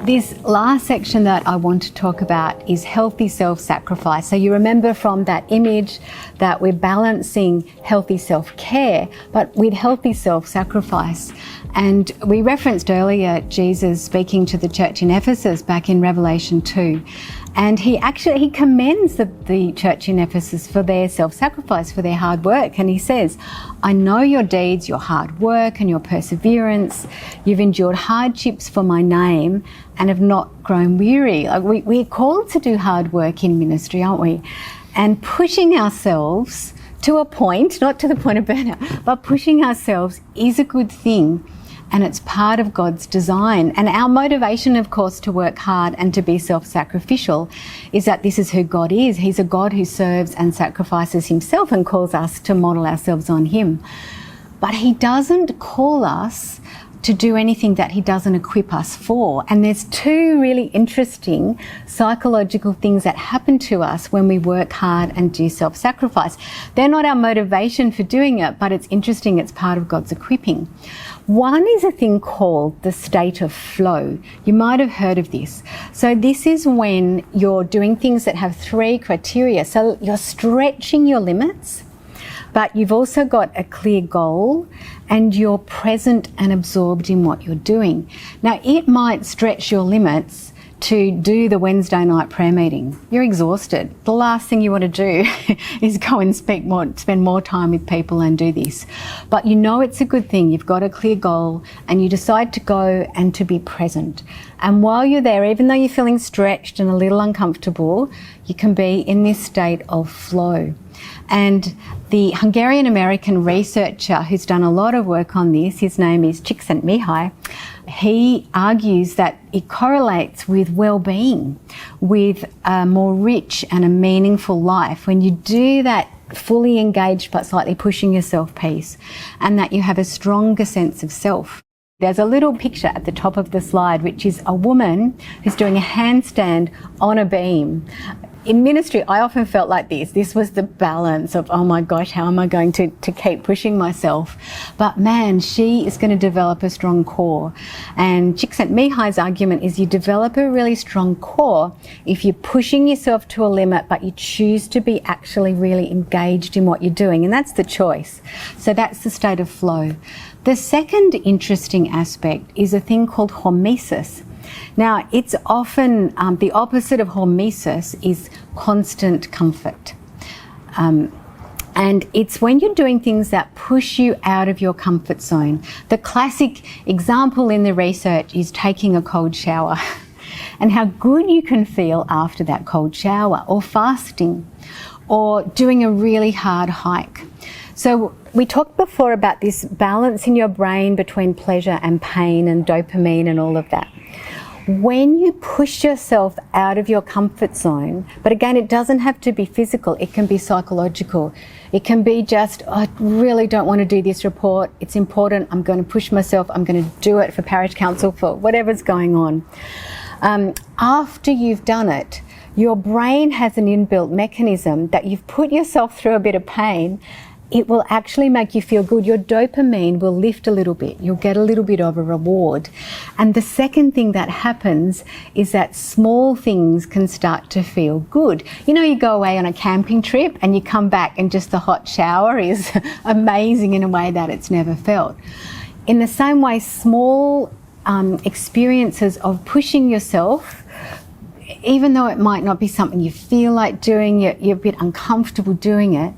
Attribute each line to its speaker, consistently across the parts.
Speaker 1: This last section that I want to talk about is healthy self-sacrifice. So you remember from that image that we're balancing healthy self-care, but with healthy self-sacrifice. And we referenced earlier Jesus speaking to the church in Ephesus back in Revelation 2. And he commends the church in Ephesus for their self-sacrifice, for their hard work. And he says, I know your deeds, your hard work and your perseverance. You've endured hardships for my name and have not grown weary. We're called to do hard work in ministry, aren't we? And pushing ourselves to a point, not to the point of burnout, but pushing ourselves is a good thing. And it's part of God's design. And our motivation, of course, to work hard and to be self-sacrificial is that this is who God is. He's a God who serves and sacrifices himself and calls us to model ourselves on him. But he doesn't call us to do anything that he doesn't equip us for. And there's two really interesting psychological things that happen to us when we work hard and do self-sacrifice. They're not our motivation for doing it, but it's interesting, it's part of God's equipping. One is a thing called the state of flow. You might have heard of this. So this is when you're doing things that have three criteria. So you're stretching your limits, but you've also got a clear goal and you're present and absorbed in what you're doing. Now, it might stretch your limits to do the Wednesday night prayer meeting. You're exhausted. The last thing you want to do is go and spend more time with people and do this. But you know it's a good thing. You've got a clear goal and you decide to go and to be present. And while you're there, even though you're feeling stretched and a little uncomfortable, you can be in this state of flow. And the Hungarian-American researcher who's done a lot of work on this, his name is Csikszentmihalyi, he argues that it correlates with well-being, with a more rich and a meaningful life. When you do that fully engaged but slightly pushing yourself piece, and that you have a stronger sense of self. There's a little picture at the top of the slide, which is a woman who's doing a handstand on a beam. In ministry, I often felt like this. This was the balance of, oh my gosh, how am I going to keep pushing myself? But man, she is going to develop a strong core. And Csikszentmihalyi's argument is you develop a really strong core if you're pushing yourself to a limit, but you choose to be actually really engaged in what you're doing. And that's the choice. So that's the state of flow. The second interesting aspect is a thing called hormesis. Now, it's often the opposite of hormesis is constant comfort. And it's when you're doing things that push you out of your comfort zone. The classic example in the research is taking a cold shower and how good you can feel after that cold shower, or fasting, or doing a really hard hike. So we talked before about this balance in your brain between pleasure and pain and dopamine and all of that. When you push yourself out of your comfort zone, but again, it doesn't have to be physical, it can be psychological. It can be just, I really don't want to do this report, it's important, I'm going to push myself, I'm going to do it for parish council, for whatever's going on. After you've done it, your brain has an inbuilt mechanism that you've put yourself through a bit of pain. It will actually make you feel good. Your dopamine will lift a little bit. You'll get a little bit of a reward. And the second thing that happens is that small things can start to feel good. You know, you go away on a camping trip and you come back and just the hot shower is amazing in a way that it's never felt. In the same way, small experiences of pushing yourself, even though it might not be something you feel like doing, you're a bit uncomfortable doing it,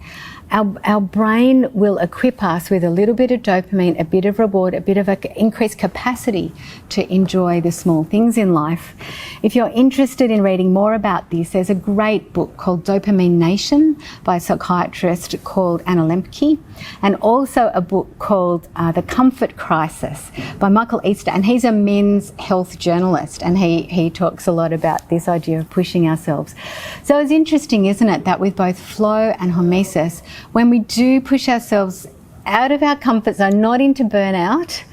Speaker 1: our brain will equip us with a little bit of dopamine, a bit of reward, a bit of an increased capacity to enjoy the small things in life. If you're interested in reading more about this, there's a great book called Dopamine Nation by a psychiatrist called Anna Lembke, and also a book called The Comfort Crisis by Michael Easter, and he's a men's health journalist, and he talks a lot about this idea of pushing ourselves. So it's interesting, isn't it, that with both flow and hormesis, when we do push ourselves out of our comfort zone, not into burnout,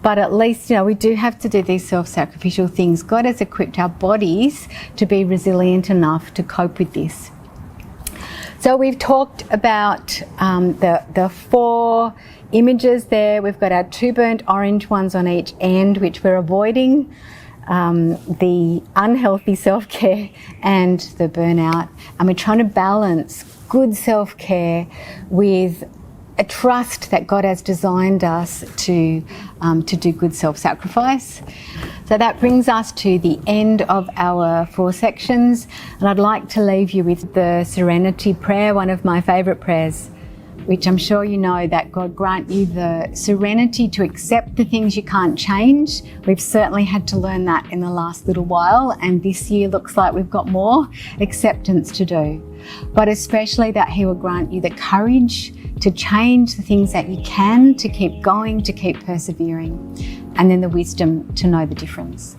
Speaker 1: but at least, you know, we do have to do these self-sacrificial things. God has equipped our bodies to be resilient enough to cope with this. So we've talked about the four images there. We've got our two burnt orange ones on each end, which we're avoiding. the unhealthy self-care and the burnout. And we're trying to balance good self-care with a trust that God has designed us to do good self-sacrifice. So that brings us to the end of our 4 sections, and I'd like to leave you with the Serenity Prayer, one of my favourite prayers, which I'm sure you know, that God grant you the serenity to accept the things you can't change. We've certainly had to learn that in the last little while, and this year looks like we've got more acceptance to do. But especially that He will grant you the courage to change the things that you can, to keep going, to keep persevering, and then the wisdom to know the difference.